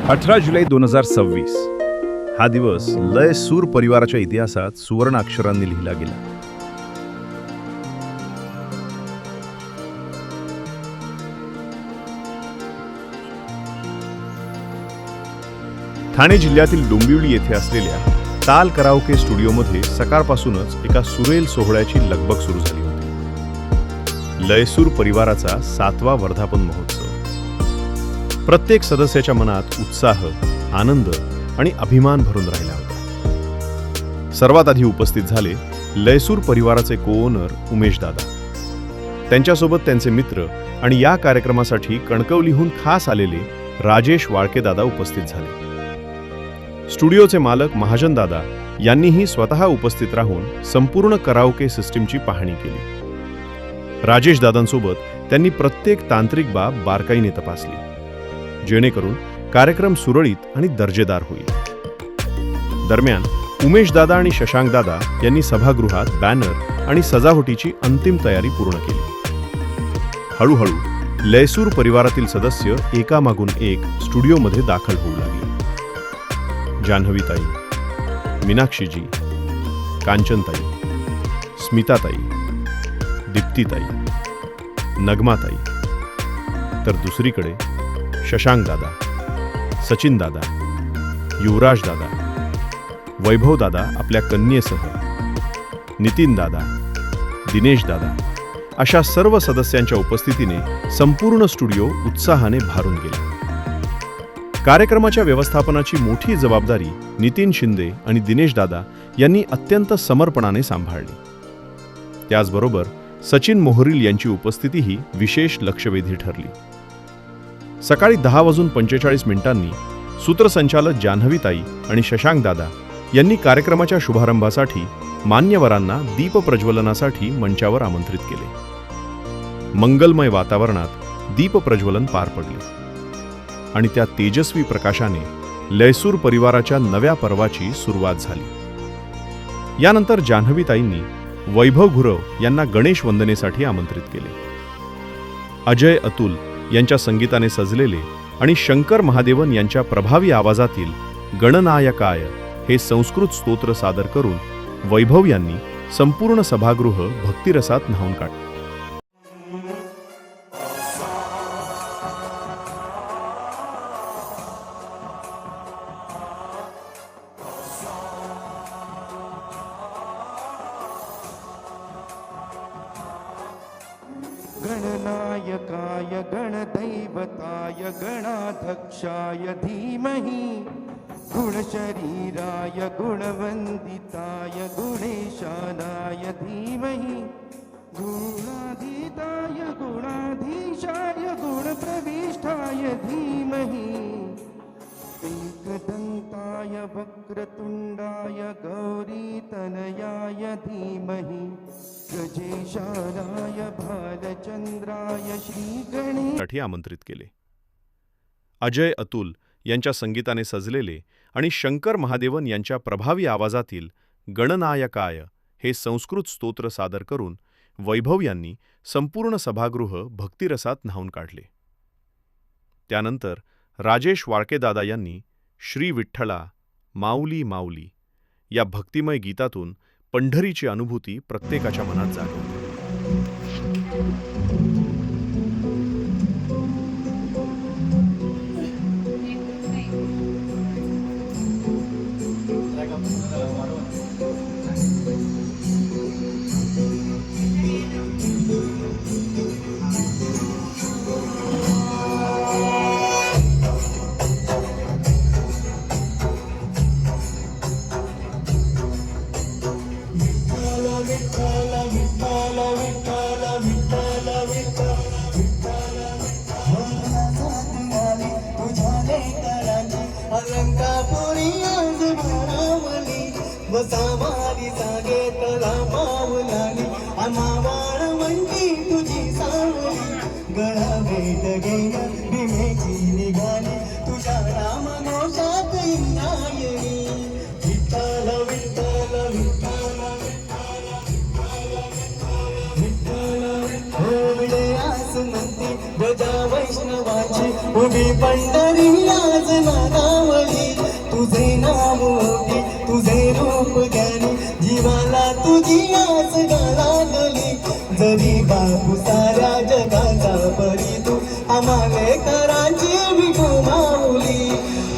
18 जुलै 2026 हा दिवस लय सूर परिवाराच्या इतिहासात सुवर्ण अक्षरांनी लिहिला गेला. ठाणे जिल्ह्यातील डोंबिवली येथे असलेल्या ताल कराओके स्टुडिओमध्ये सकाळपासूनच एका सुरेल सोहळ्याची लगबग सुरू झाली होती. लयसूर परिवाराचा 7वा वर्धापन महोत्सव. प्रत्येक सदस्याच्या मनात उत्साह, आनंद आणि अभिमान भरून राहिला होता. सर्वात आधी उपस्थित झाले लयसूर परिवाराचे को-ओनर उमेश दादा. त्यांच्यासोबत त्यांचे मित्र आणि या कार्यक्रमासाठी कणकवलीहून खास आलेले राजेश वाळके दादा उपस्थित झाले. स्टुडिओचे मालक महाजन दादा यांनीही स्वतः उपस्थित राहून संपूर्ण कराओके सिस्टीमची पाहणी केली. राजेश दादांसोबत त्यांनी प्रत्येक तांत्रिक बाब बारकाईने तपासली, जेणेकरून कार्यक्रम सुरळीत आणि दर्जेदार होईल. दरम्यान उमेश दादा आणि शशांक दादा यांनी सभागृहात बॅनर आणि सजावटीची अंतिम तयारी पूर्ण केली. हळूहळू लयसूर परिवारातील सदस्य एकामागून एक स्टुडिओमध्ये दाखल होऊ लागले. जान्हवीताई, मीनाक्षीजी, कांचनताई, स्मिताताई, दीप्तीताई, नगमाताई, तर दुसरीकडे शशांक दादा, सचिन दादा, युवराज दादा, वैभव दादा आपल्या कन्येसह, नितीन दादा, दिनेश दादा अशा सर्व सदस्यांच्या उपस्थितीने संपूर्ण स्टुडिओ उत्साहाने भारून गेला. कार्यक्रमाच्या व्यवस्थापनाची मोठी जबाबदारी नितीन शिंदे आणि दिनेश दादा यांनी अत्यंत समर्पणाने सांभाळली. त्याचबरोबर सचिन मोहरील यांची उपस्थितीही विशेष लक्षवेधी ठरली. सकाळी 10:45 सूत्रसंचालक जान्हवीताई आणि शशांक दादा यांनी कार्यक्रमाच्या शुभारंभासाठी मान्यवरांना दीप प्रज्वलनासाठी मंचावर आमंत्रित केले. मंगलमय वातावरणात दीप प्रज्वलन पार पडले आणि त्या तेजस्वी प्रकाशाने लयसूर परिवाराच्या नव्या पर्वाची सुरुवात झाली. यानंतर जान्हवीताईंनी वैभव गुरव यांना गणेश वंदनेसाठी आमंत्रित केले. अजय अतुल यांच्या संगीताने सजलेले आणि शंकर महादेवन यांच्या प्रभावी आवाजातील गणनायकाय हे संस्कृत स्तोत्र सादर करून वैभव यांनी संपूर्ण सभागृह भक्तिरसात न्हाऊन काढले. गणनायकाय गणदैवताय गणाध्यक्षाय धीमहि गुणशरीराय गुणवंदिताय गुणेशानाय धीमहि गुणाधीताय गुणाधीशाय गुणप्रविष्टाय धीमहि एकदन्ताय वक्रतुण्डाय गौरीतनयाय धीमहि गजेशानाय भालचंद्राय श्रीगणेशाय आमंत्रित केले. अजय अतुल यांच्या संगीताने सजलेले आणि शंकर महादेवन यांच्या प्रभावी आवाजातील गणनायकाय हे संस्कृत स्तोत्र सादर करून वैभव यांनी संपूर्ण सभागृह भक्तिरसात न्हाऊन काढले. त्यानंतर राजेश वाळके दादा यांनी श्री विठ्ठला माऊली माऊली या भक्तिमय गीतातून पंढरीची अनुभूती प्रत्येकाच्या मनात जागवली. सामारी सागे तला मावलानी अमावाळ म्हणती तुझी सावली गळा भेट घेण्या भीमेची निघाली तुझ्या राम घोषात इंद्रायणी विठ्ठल विठ्ठल विठ्ठल विठ्ठल विठ्ठल हो विडे आस म्हणती गजा वैष्णवा विठोबाची उभी पंढरी आज नागावली तुझे नाव मोठे तुझे रूप ज्ञानी जीवाला तुझी आस लागली जरी बापू साऱ्या जगाचा परी तू आम्हाले कराची विठू माऊली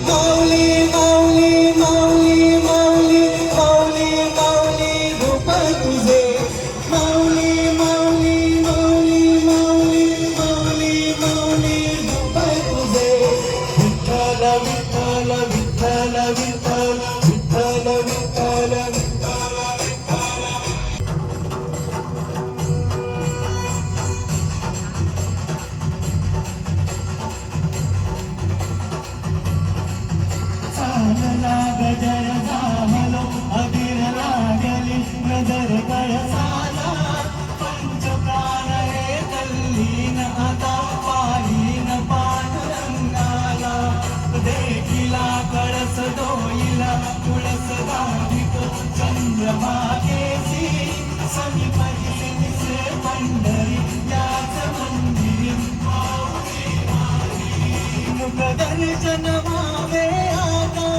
माऊली माऊली माऊली माऊली माऊली माऊली रूप तुझे माऊली माऊली माऊली माऊली माऊली माऊली रूप तुझे विठ्ठल विठ्ठल विठ्ठल विठ्ठल विठ्ठल विठ्ठल चालला गजर झालो अबीर लागली नजर कळसाला पंचप्राण हे तल्लीन आता पालीन पांडुरंगाला देखिला कळस डोईला तुळस गाविक चंद्रभागेसी समीपही दिसे पंढरी याच मंदिरी मुखदर्शन व्हावे आता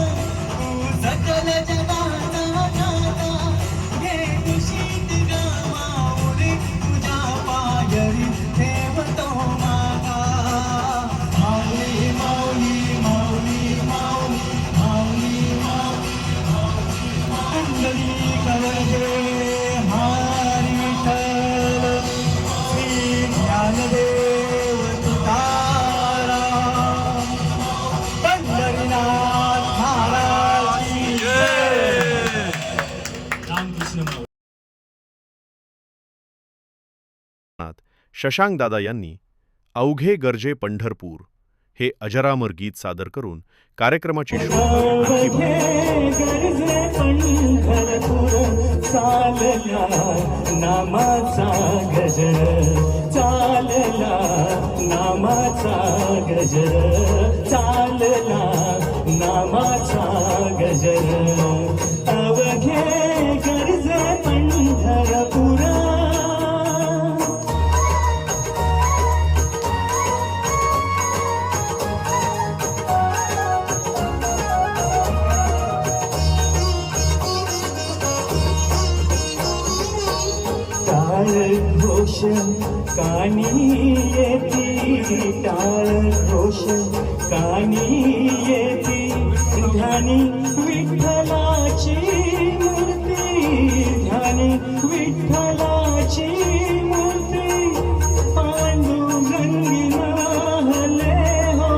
तू सकल जगाचा दाता घे कुशीत ग माऊली तुझ्या पायरी ठेवतो मागा माऊली माऊली माऊली माऊली माऊली पंढरी कवळे हरी विठ्ठल श्री ज्ञानदेव तुकाराम पंढरीनाथ महाराज की जय रामकृष्ण माऊली शशांक दादा यांनी अवघे गरजे पंढरपूर हे अजरामर गीत सादर करून कार्यक्रमाची शोभा आणखी चालला नामाचा गजर चालला नामाचा गजर चालला नामाचा गजर अवघे गरजे पंढरपुरा टाळ घोष कानी येती टाळ घोष कानी येती ध्यानी विठ्ठलाची मूर्ती ध्यानी विठ्ठलाची मूर्ती पांडुरंगी नाहले हो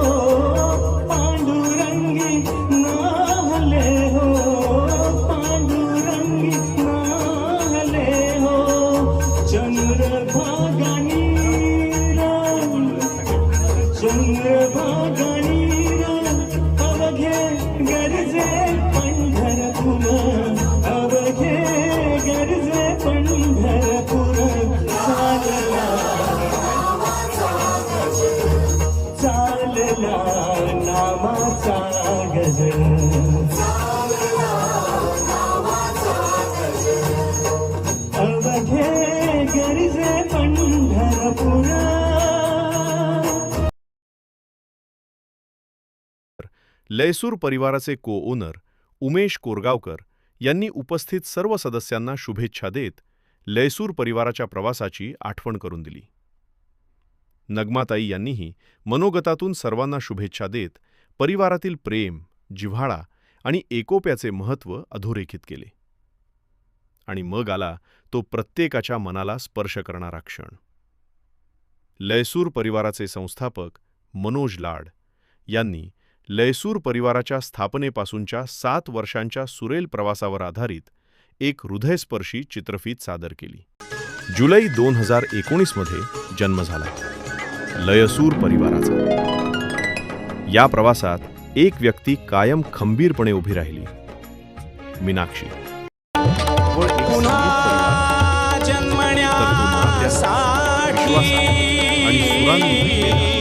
पांडुरंगी नाहले हो पांडुरंगी नाहले हो चंद्रभागानी चंद्रभागानी अवघे गरजे पंढरपूर अवघे गरजे पंढरपूर चालला चालला नामाचा गजर अवघे गरजे पंढरपुरा लयसूर परिवाराचे को ओनर उमेश कोरगावकर यांनी उपस्थित सर्व सदस्यांना शुभेच्छा देत लयसूर परिवाराच्या प्रवासाची आठवण करून दिली. नगमाताई यांनीही मनोगतातून सर्वांना शुभेच्छा देत परिवारातील प्रेम, जिव्हाळा आणि एकोप्याचे महत्त्व अधोरेखित केले. आणि मग आला तो प्रत्येकाच्या मनाला स्पर्श करणारा क्षण. लयसूर परिवाराचे संस्थापक मनोज लाड यांनी लयसूर परिवाराच्या स्थापनेपासूनच्या 7 वर्षांच्या सुरेल प्रवासावर आधारित एक हृदयस्पर्शी चित्रफीत सादर केली. जुलै 2019 मध्ये जन्म झाला लयसूर परिवाराचा. या प्रवासात एक व्यक्ती कायम खंबीरपणे उभी राहिली, मीनाक्षी. जन्मण्यासाठी आणि सुरांनी